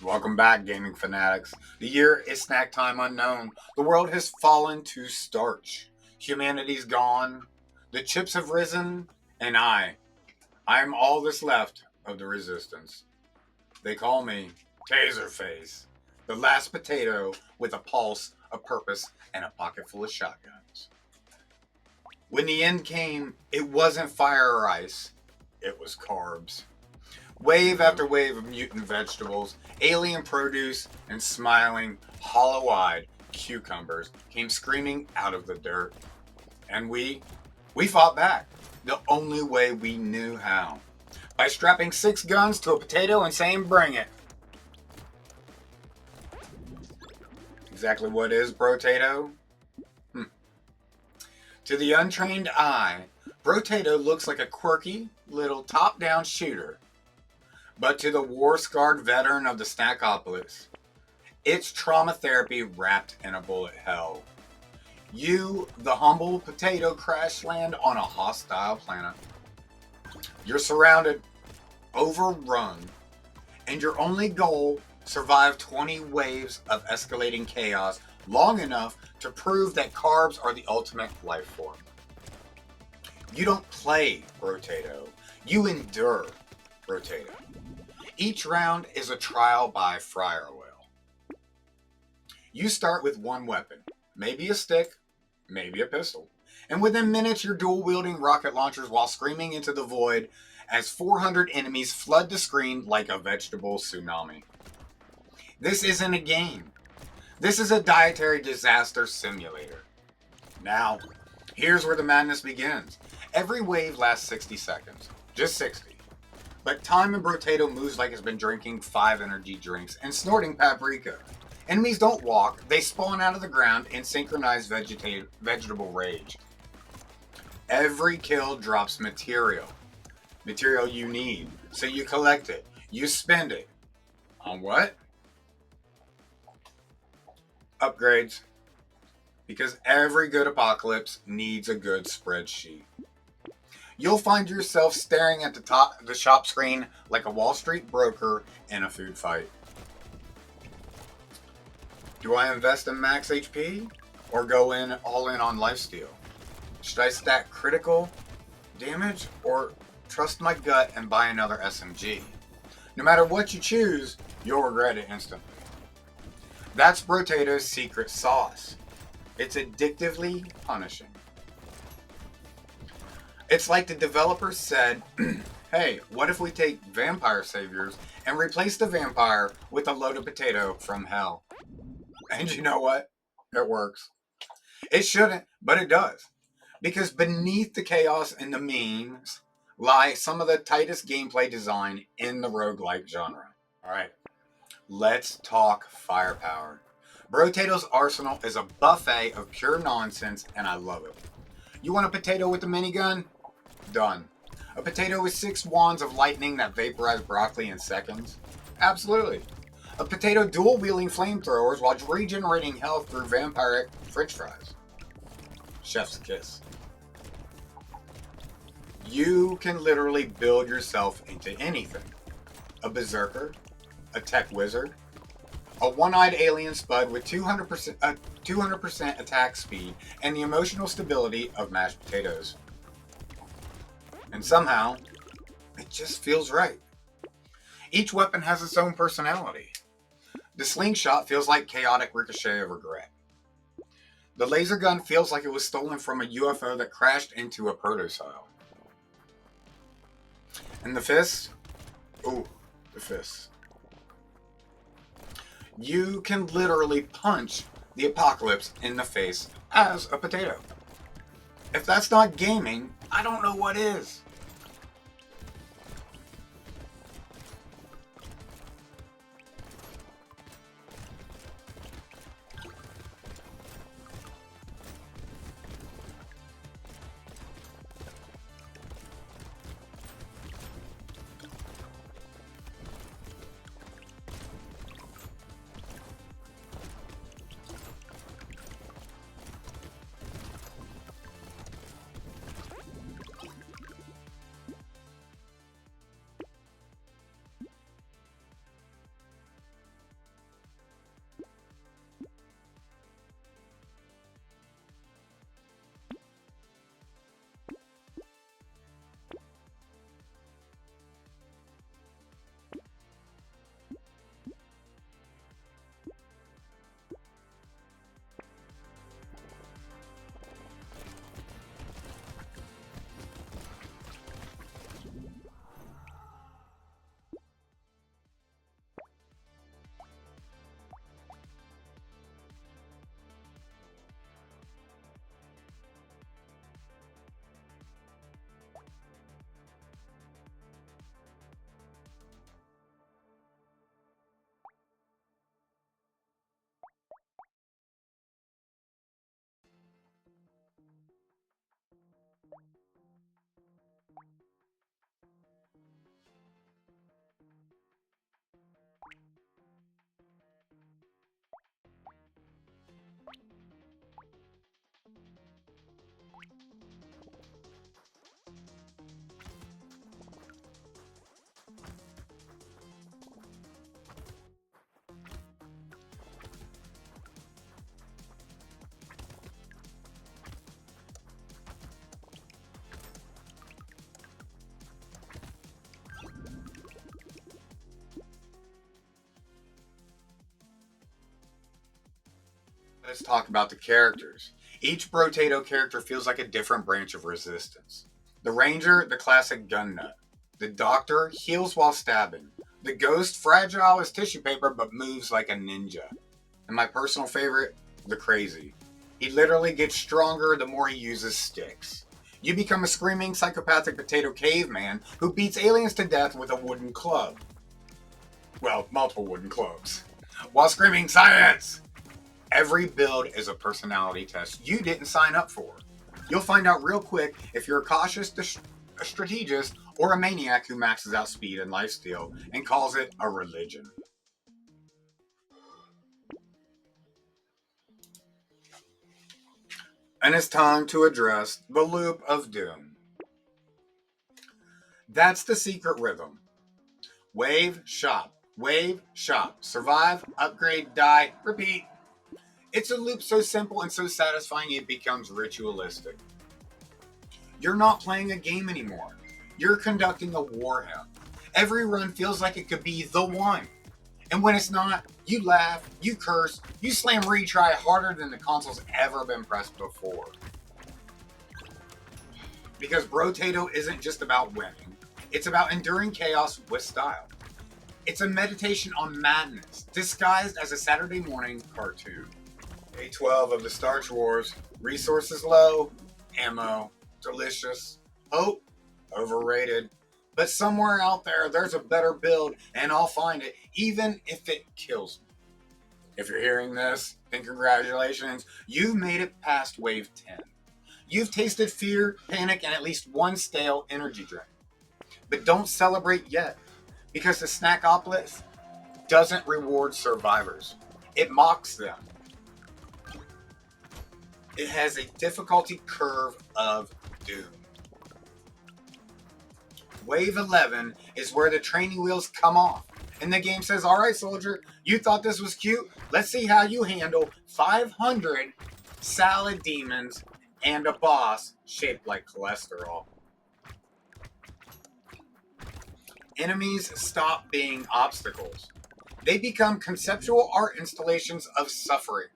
Welcome back, gaming fanatics. The year is snack time unknown. The world has fallen to starch. Humanity's gone. The chips have risen, and I am all that's left of the resistance. They call me Tazerface, the last potato with a pulse, a purpose, and a pocket full of shotguns. When the end came, it wasn't fire or ice, it was carbs. Wave after wave of mutant vegetables, alien produce, and smiling, hollow-eyed cucumbers came screaming out of the dirt. And we fought back the only way we knew how. By strapping 6 guns to a potato and saying, bring it. Exactly what is Brotato? To the untrained eye, Brotato looks like a quirky little top-down shooter. But to the war-scarred veteran of the Snackpocalypse, it's trauma therapy wrapped in a bullet hell. You, the humble potato, crash land on a hostile planet. You're surrounded, overrun, and your only goal, survive 20 waves of escalating chaos long enough to prove that carbs are the ultimate life form. You don't play Brotato, you endure Brotato. Each round is a trial by fryer oil. You start with one weapon, maybe a stick, maybe a pistol, and within minutes you're dual-wielding rocket launchers while screaming into the void as 400 enemies flood the screen like a vegetable tsunami. This isn't a game. This is a dietary disaster simulator. Now, here's where the madness begins. Every wave lasts 60 seconds, just 60. But time in Brotato moves like it's been drinking 5 energy drinks and snorting paprika. Enemies don't walk, they spawn out of the ground in synchronized vegetable rage. Every kill drops material. Material you need, so you collect it. You spend it. On what? Upgrades. Because every good apocalypse needs a good spreadsheet. You'll find yourself staring at the shop screen like a Wall Street broker in a food fight. Do I invest in max HP or go all in on lifesteal? Should I stack critical damage or trust my gut and buy another SMG? No matter what you choose, you'll regret it instantly. That's Brotato's secret sauce. It's addictively punishing. It's like the developers said, hey, what if we take vampire saviors and replace the vampire with a loaded potato from hell? And you know what? It works. It shouldn't, but it does. Because beneath the chaos and the memes lie some of the tightest gameplay design in the roguelike genre. Alright, let's talk firepower. Brotato's arsenal is a buffet of pure nonsense, and I love it. You want a potato with a minigun? Done. A potato with 6 wands of lightning that vaporize broccoli in seconds? Absolutely. A potato dual-wielding flamethrowers while regenerating health through vampire french fries. Chef's kiss. You can literally build yourself into anything. A berserker, a tech wizard, a one-eyed alien spud with 200% attack speed and the emotional stability of mashed potatoes. And somehow, it just feels right. Each weapon has its own personality. The slingshot feels like chaotic ricochet of regret. The laser gun feels like it was stolen from a UFO that crashed into a protocell. And the fist? Ooh, the fist. You can literally punch the apocalypse in the face as a potato. If that's not gaming, I don't know what is. Let's talk about the characters. Each Brotato character feels like a different branch of resistance. The Ranger, the classic gun nut. The Doctor heals while stabbing. The Ghost, fragile as tissue paper but moves like a ninja. And my personal favorite, the Crazy. He literally gets stronger the more he uses sticks. You become a screaming psychopathic potato caveman who beats aliens to death with a wooden club. Well, multiple wooden clubs. While screaming, "Science!" Every build is a personality test you didn't sign up for. You'll find out real quick if you're a cautious a strategist or a maniac who maxes out speed and lifesteal and calls it a religion. And it's time to address the loop of doom. That's the secret rhythm. Wave, shop, survive, upgrade, die, repeat. It's a loop so simple and so satisfying it becomes ritualistic. You're not playing a game anymore. You're conducting a warhammer. Every run feels like it could be the one. And when it's not, you laugh, you curse, you slam retry harder than the console's ever been pressed before. Because Brotato isn't just about winning. It's about enduring chaos with style. It's a meditation on madness, disguised as a Saturday morning cartoon. Day 12 of the Starch Wars. Resources low, ammo delicious, hope overrated. But somewhere out there, there's a better build, and I'll find it, even if it kills me. If you're hearing this, then congratulations, you've made it past Wave 10. You've tasted fear, panic, and at least one stale energy drink. But don't celebrate yet, because the Snackpocalypse doesn't reward survivors. It mocks them. It has a difficulty curve of doom. Wave 11 is where the training wheels come off. And the game says, alright soldier, you thought this was cute? Let's see how you handle 500 salad demons and a boss shaped like cholesterol. Enemies stop being obstacles. They become conceptual art installations of suffering.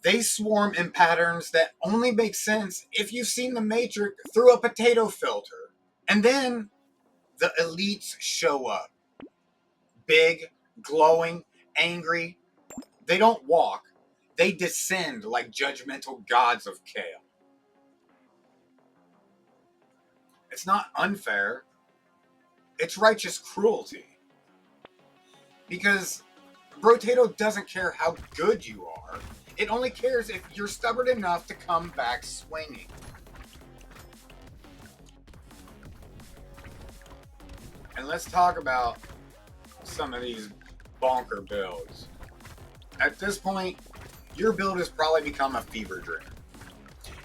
They swarm in patterns that only make sense if you've seen the Matrix through a potato filter. And then the elites show up. Big, glowing, angry. They don't walk. They descend like judgmental gods of chaos. It's not unfair. It's righteous cruelty. Because Brotato doesn't care how good you are. It only cares if you're stubborn enough to come back swinging. And let's talk about some of these bonker builds. At this point, your build has probably become a fever dream.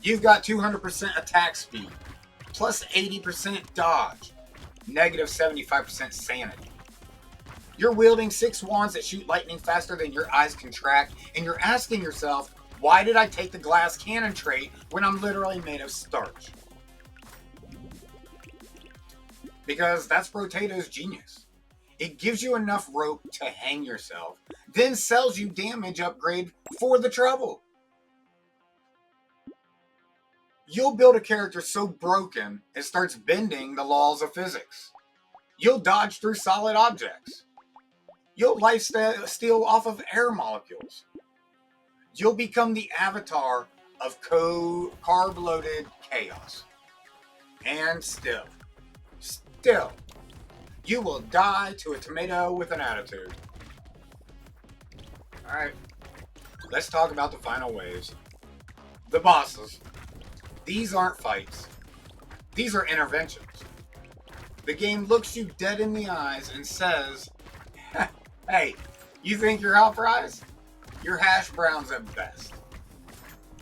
You've got 200% attack speed, plus 80% dodge, negative 75% sanity. You're wielding 6 wands that shoot lightning faster than your eyes contract, and you're asking yourself, why did I take the glass cannon trait when I'm literally made of starch? Because that's Brotato's genius. It gives you enough rope to hang yourself, then sells you damage upgrade for the trouble. You'll build a character so broken it starts bending the laws of physics. You'll dodge through solid objects. You'll lifesteal off of air molecules. You'll become the avatar of carb-loaded chaos. And still, you will die to a tomato with an attitude. Alright, let's talk about the final waves. The bosses. These aren't fights. These are interventions. The game looks you dead in the eyes and says, hey, you think you're out prize? You're hash browns at best.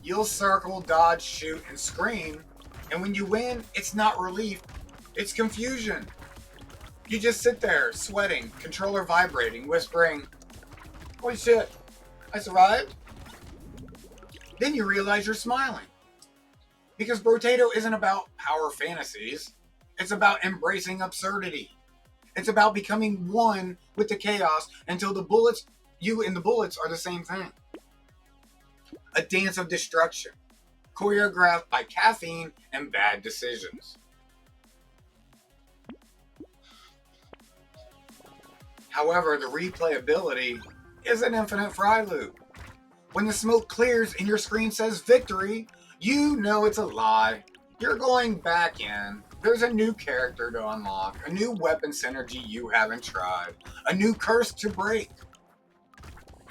You'll circle, dodge, shoot, and scream, and when you win, it's not relief, it's confusion. You just sit there, sweating, controller vibrating, whispering, "Holy shit, I survived?" Then you realize you're smiling. Because Brotato isn't about power fantasies, it's about embracing absurdity. It's about becoming one with the chaos until you and the bullets are the same thing. A dance of destruction, choreographed by caffeine and bad decisions. However, the replayability is an infinite fry loop. When the smoke clears and your screen says victory, you know it's a lie. You're going back in. There's a new character to unlock, a new weapon synergy you haven't tried, a new curse to break.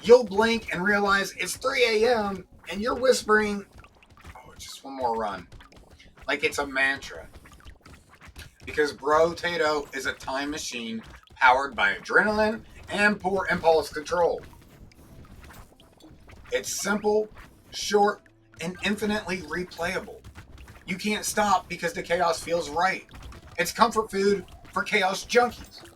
You'll blink and realize it's 3 a.m. and you're whispering, "Oh, just one more run." Like it's a mantra. Because Brotato is a time machine powered by adrenaline and poor impulse control. It's simple, short, and infinitely replayable. You can't stop because the chaos feels right. It's comfort food for chaos junkies.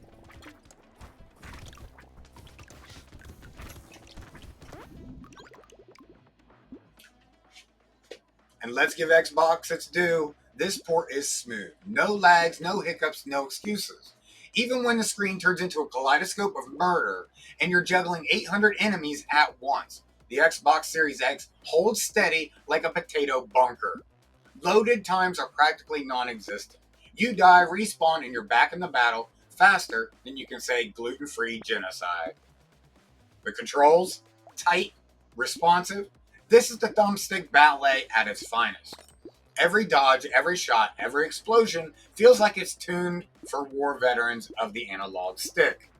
And let's give Xbox its due. This port is smooth. No lags, no hiccups, no excuses. Even when the screen turns into a kaleidoscope of murder and you're juggling 800 enemies at once, the Xbox Series X holds steady like a potato bunker. Loaded times are practically non-existent. You die, respawn, and you're back in the battle faster than you can say gluten-free genocide. The controls, tight, responsive. This is the thumbstick ballet at its finest. Every dodge, every shot, every explosion feels like it's tuned for war veterans of the analog stick.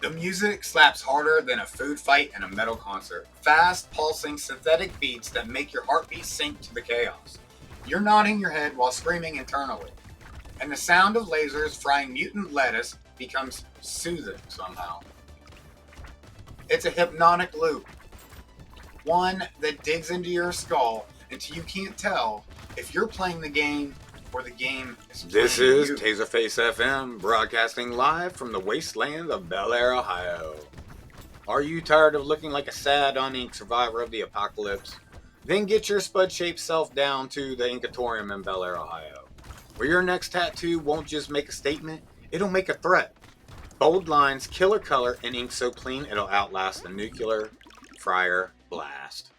The music slaps harder than a food fight in a metal concert. Fast, pulsing, synthetic beats that make your heartbeat sink to the chaos. You're nodding your head while screaming internally. And the sound of lasers frying mutant lettuce becomes soothing somehow. It's a hypnotic loop. One that digs into your skull until you can't tell if you're playing the game or the game is playing This is you. Tazerface FM, broadcasting live from the Wasteland of Bellaire, Ohio. Are you tired of looking like a sad, uninked survivor of the apocalypse? Then get your spud-shaped self down to the Inkatorium in Bellaire, Ohio, where your next tattoo won't just make a statement, it'll make a threat. Bold lines, killer color, and ink so clean it'll outlast a nuclear fryer blast.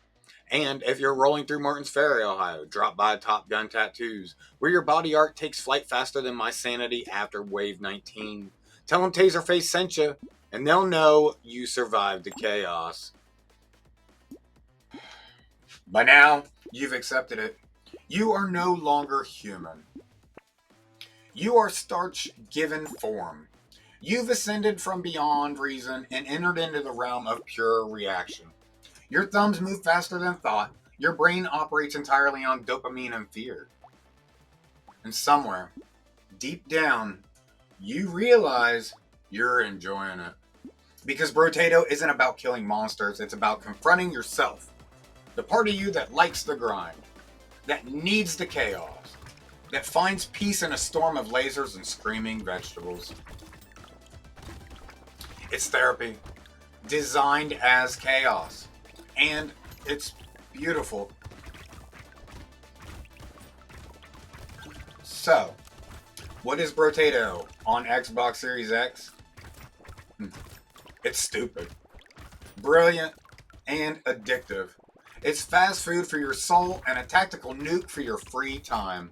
And if you're rolling through Martin's Ferry, Ohio, drop by Top Gun Tattoos, where your body art takes flight faster than my sanity after Wave 19. Tell them Tazerface sent you, and they'll know you survived the chaos. By now, you've accepted it. You are no longer human. You are starch given form. You've ascended from beyond reason and entered into the realm of pure reaction. Your thumbs move faster than thought. Your brain operates entirely on dopamine and fear. And somewhere, deep down, you realize you're enjoying it. Because Brotato isn't about killing monsters, it's about confronting yourself. The part of you that likes the grind, that needs the chaos, that finds peace in a storm of lasers and screaming vegetables. It's therapy, designed as chaos. And it's beautiful. So, what is Brotato on Xbox Series X? It's stupid, brilliant, and addictive. It's fast food for your soul and a tactical nuke for your free time.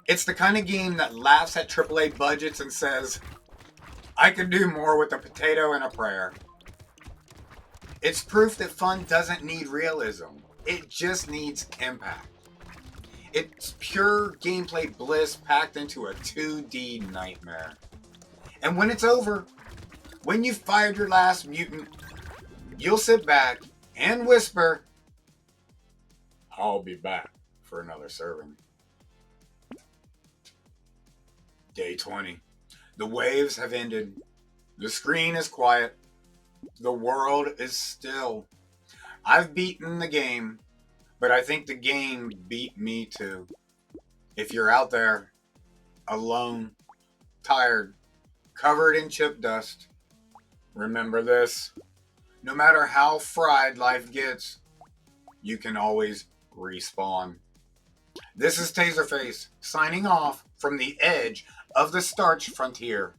It's the kind of game that laughs at AAA budgets and says, "I could do more with a potato and a prayer." It's proof that fun doesn't need realism. It just needs impact. It's pure gameplay bliss packed into a 2D nightmare. And when it's over, when you've fired your last mutant, you'll sit back and whisper, "I'll be back for another serving." Day 20. The waves have ended. The screen is quiet. The world is still. I've beaten the game, but I think the game beat me too. If you're out there, alone, tired, covered in chip dust, remember this. No matter how fried life gets, you can always respawn. This is Tazerface, signing off from the edge of the starch frontier.